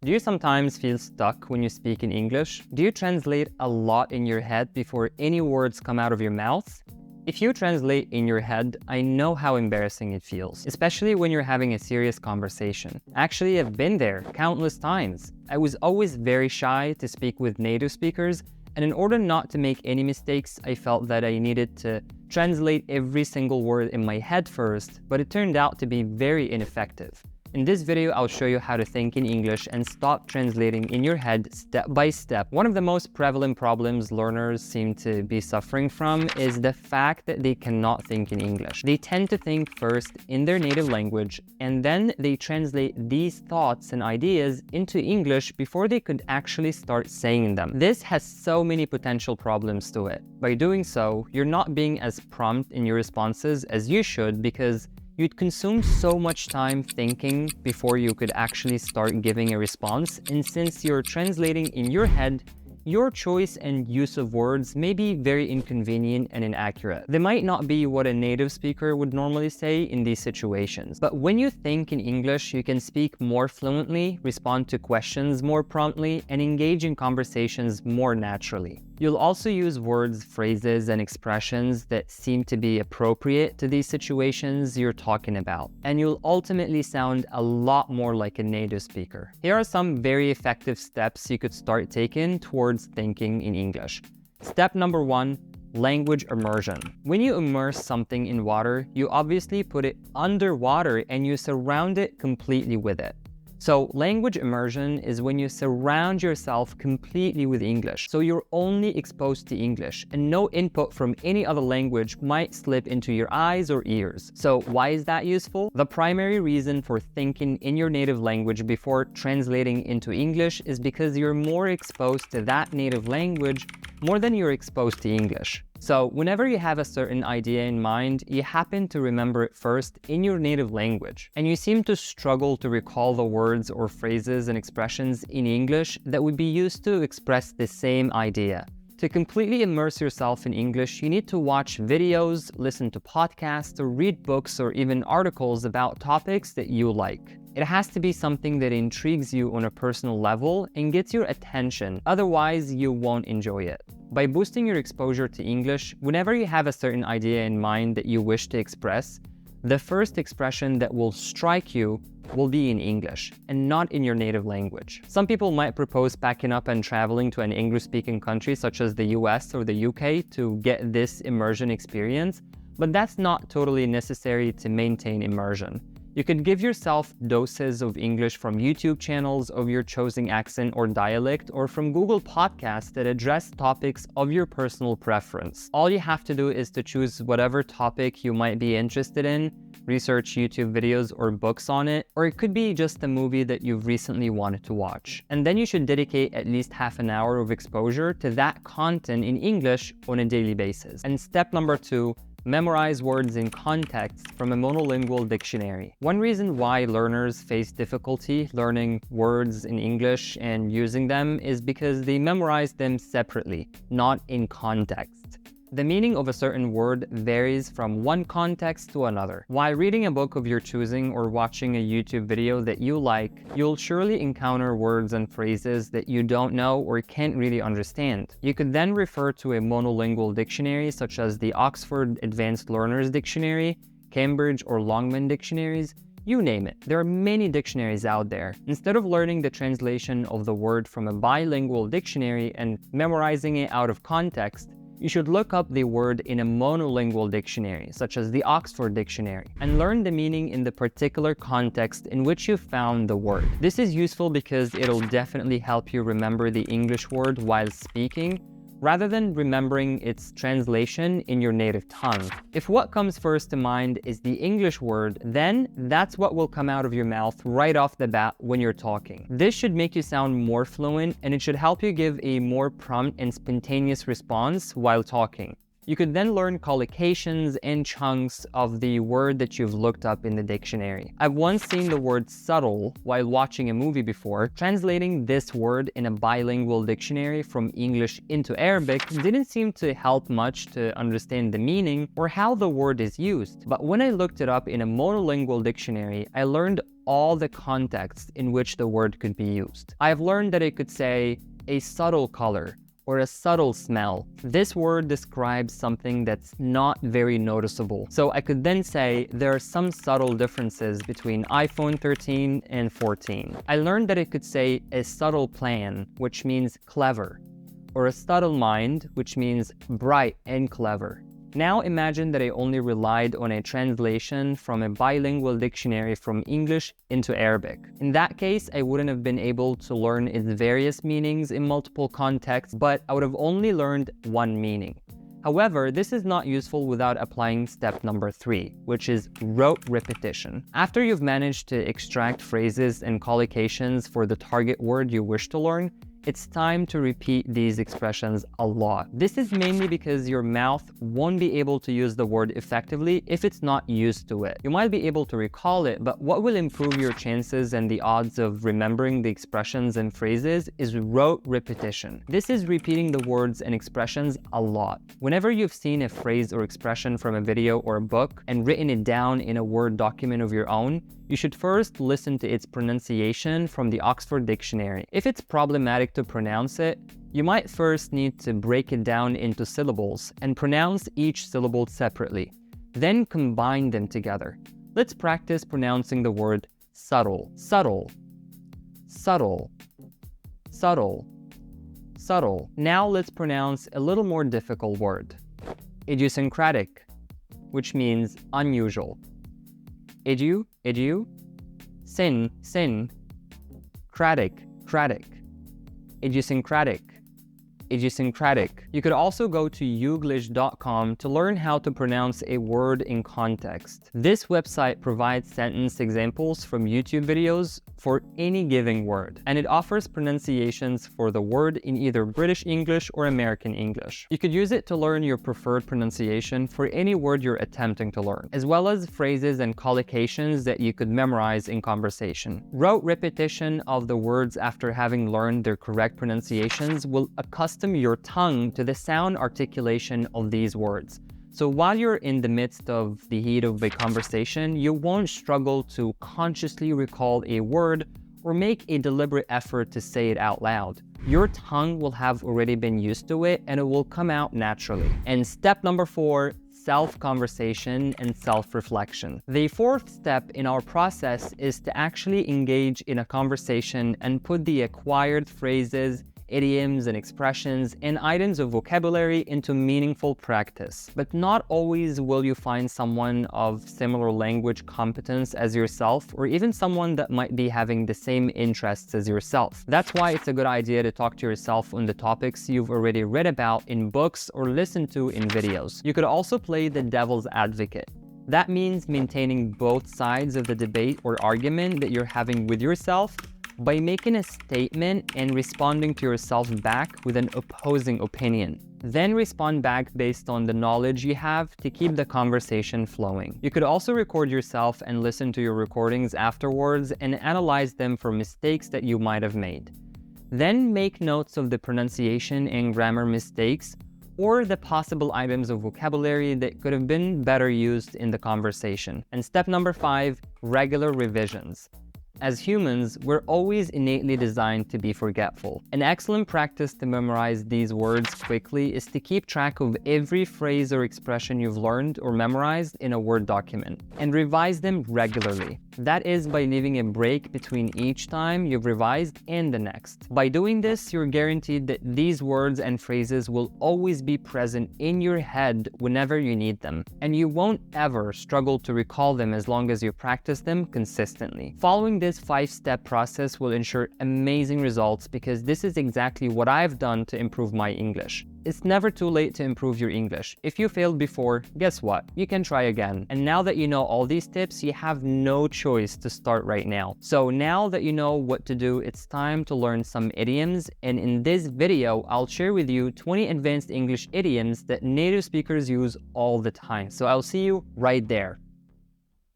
Do you sometimes feel stuck when you speak in English? Do you translate a lot in your head before any words come out of your mouth? If you translate in your head, I know how embarrassing it feels, especially when you're having a serious conversation. Actually, I've been there countless times. I was always very shy to speak with native speakers, and in order not to make any mistakes, I felt that I needed to translate every single word in my head first, but it turned out to be very ineffective. In this video, I'll show you how to think in English and stop translating in your head step by step. One of the most prevalent problems learners seem to be suffering from is the fact that they cannot think in English. They tend to think first in their native language, and then they translate these thoughts and ideas into English before they could actually start saying them. This has so many potential problems to it. By doing so, you're not being as prompt in your responses as you should because you'd consume so much time thinking before you could actually start giving a response, and since you're translating in your head, your choice and use of words may be very inconvenient and inaccurate. They might not be what a native speaker would normally say in these situations. But when you think in English, you can speak more fluently, respond to questions more promptly, and engage in conversations more naturally. You'll also use words, phrases, and expressions that seem to be appropriate to these situations you're talking about, and you'll ultimately sound a lot more like a native speaker. Here are some very effective steps you could start taking towards thinking in English. Step number 1, language immersion. When you immerse something in water, you obviously put it underwater and you surround it completely with it. So language immersion is when you surround yourself completely with English. So you're only exposed to English and no input from any other language might slip into your eyes or ears. So why is that useful? The primary reason for thinking in your native language before translating into English is because you're more exposed to that native language more than you're exposed to English. So whenever you have a certain idea in mind, you happen to remember it first in your native language, and you seem to struggle to recall the words or phrases and expressions in English that would be used to express the same idea. To completely immerse yourself in English, you need to watch videos, listen to podcasts, or read books or even articles about topics that you like. It has to be something that intrigues you on a personal level and gets your attention, otherwise you won't enjoy it. By boosting your exposure to English, whenever you have a certain idea in mind that you wish to express, the first expression that will strike you will be in English and not in your native language. Some people might propose packing up and traveling to an English-speaking country such as the US or the UK to get this immersion experience, but that's not totally necessary to maintain immersion. You could give yourself doses of English from YouTube channels of your chosen accent or dialect, or from Google Podcasts that address topics of your personal preference. All you have to do is to choose whatever topic you might be interested in, research YouTube videos or books on it, or it could be just a movie that you've recently wanted to watch. And then you should dedicate at least half an hour of exposure to that content in English on a daily basis. And step number 2, memorize words in context from a monolingual dictionary. One reason why learners face difficulty learning words in English and using them is because they memorize them separately, not in context. The meaning of a certain word varies from one context to another. While reading a book of your choosing or watching a YouTube video that you like, you'll surely encounter words and phrases that you don't know or can't really understand. You could then refer to a monolingual dictionary such as the Oxford Advanced Learners Dictionary, Cambridge or Longman dictionaries, you name it. There are many dictionaries out there. Instead of learning the translation of the word from a bilingual dictionary and memorizing it out of context, you should look up the word in a monolingual dictionary, such as the Oxford Dictionary, and learn the meaning in the particular context in which you found the word. This is useful because it'll definitely help you remember the English word while speaking, rather than remembering its translation in your native tongue. If what comes first to mind is the English word, then that's what will come out of your mouth right off the bat when you're talking. This should make you sound more fluent, and it should help you give a more prompt and spontaneous response while talking. You could then learn collocations and chunks of the word that you've looked up in the dictionary. I've once seen the word subtle while watching a movie before. Translating this word in a bilingual dictionary from English into Arabic didn't seem to help much to understand the meaning or how the word is used. But when I looked it up in a monolingual dictionary, I learned all the contexts in which the word could be used. I have learned that it could say a subtle color or a subtle smell. This word describes something that's not very noticeable. So I could then say there are some subtle differences between iPhone 13 and 14. I learned that it could say a subtle plan, which means clever, or a subtle mind, which means bright and clever. Now imagine that I only relied on a translation from a bilingual dictionary from English into Arabic. In that case, I wouldn't have been able to learn its various meanings in multiple contexts, but I would have only learned one meaning. However, this is not useful without applying step number 3, which is rote repetition. After you've managed to extract phrases and collocations for the target word you wish to learn, it's time to repeat these expressions a lot. This is mainly because your mouth won't be able to use the word effectively if it's not used to it. You might be able to recall it, but what will improve your chances and the odds of remembering the expressions and phrases is rote repetition. This is repeating the words and expressions a lot. Whenever you've seen a phrase or expression from a video or a book and written it down in a Word document of your own, you should first listen to its pronunciation from the Oxford Dictionary. If it's problematic to pronounce it, you might first need to break it down into syllables and pronounce each syllable separately, then combine them together. Let's practice pronouncing the word subtle, subtle, subtle, subtle, subtle. Now let's pronounce a little more difficult word, idiosyncratic, which means unusual. Idiu, sin, cratic, idiosyncratic, idiosyncratic. You could also go to youglish.com to learn how to pronounce a word in context. This website provides sentence examples from YouTube videos for any given word, and it offers pronunciations for the word in either British English or American English. You could use it to learn your preferred pronunciation for any word you're attempting to learn, as well as phrases and collocations that you could memorize in conversation. Rote repetition of the words after having learned their correct pronunciations will accustom your tongue to the sound articulation of these words. So while you're in the midst of the heat of a conversation, you won't struggle to consciously recall a word or make a deliberate effort to say it out loud. Your tongue will have already been used to it and it will come out naturally. And step number 4, self-conversation and self-reflection. The 4th step in our process is to actually engage in a conversation and put the acquired phrases, idioms and expressions, and items of vocabulary into meaningful practice. But not always will you find someone of similar language competence as yourself, or even someone that might be having the same interests as yourself. That's why it's a good idea to talk to yourself on the topics you've already read about in books or listened to in videos. You could also play the devil's advocate. That means maintaining both sides of the debate or argument that you're having with yourself by making a statement and responding to yourself back with an opposing opinion. Then respond back based on the knowledge you have to keep the conversation flowing. You could also record yourself and listen to your recordings afterwards and analyze them for mistakes that you might have made. Then make notes of the pronunciation and grammar mistakes or the possible items of vocabulary that could have been better used in the conversation. And step number 5, regular revisions. As humans, we're always innately designed to be forgetful. An excellent practice to memorize these words quickly is to keep track of every phrase or expression you've learned or memorized in a Word document and revise them regularly. That is by leaving a break between each time you've revised and the next. By doing this, you're guaranteed that these words and phrases will always be present in your head whenever you need them, and you won't ever struggle to recall them as long as you practice them consistently. Following this 5-step process will ensure amazing results because this is exactly what I've done to improve my English. It's never too late to improve your English. If you failed before, guess what? You can try again. And now that you know all these tips, you have no choice to start right now. So now that you know what to do, it's time to learn some idioms. And in this video, I'll share with you 20 advanced English idioms that native speakers use all the time. So I'll see you right there.